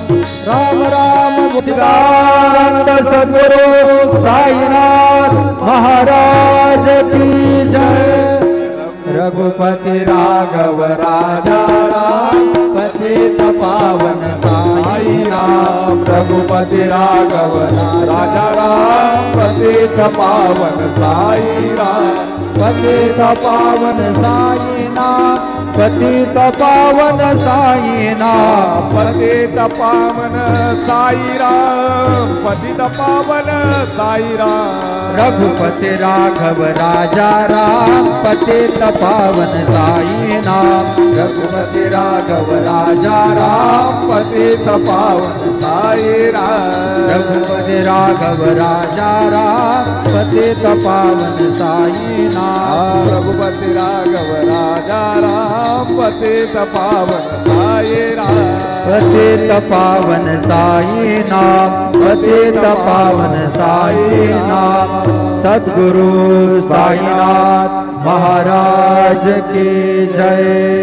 राम राम सच्चिदानंद सद्गुरु साईनाथ महाराज की जय। रघुपति राघव राजा राम पतित पावन साई राम। रघुपति राघव राजा राम पतित पावन साई राम। पतित पावन साई नाम पतित पावन साई नाम। पतित पावन साई राम पतित पावन साई राम। रघुपति राघव राजा राम पतित पावन साई नाम। रघुपति राघव राजा राम पतित पावन साई राम। रघुपति राघव राजा राम पतित पावन साई नाम। रघुपति राघव राजा राम पतित पावन साई राम। पतित पावन साई नाम पतित पावन साई नाम। सद्गुरु साईनाथ महाराज की जय।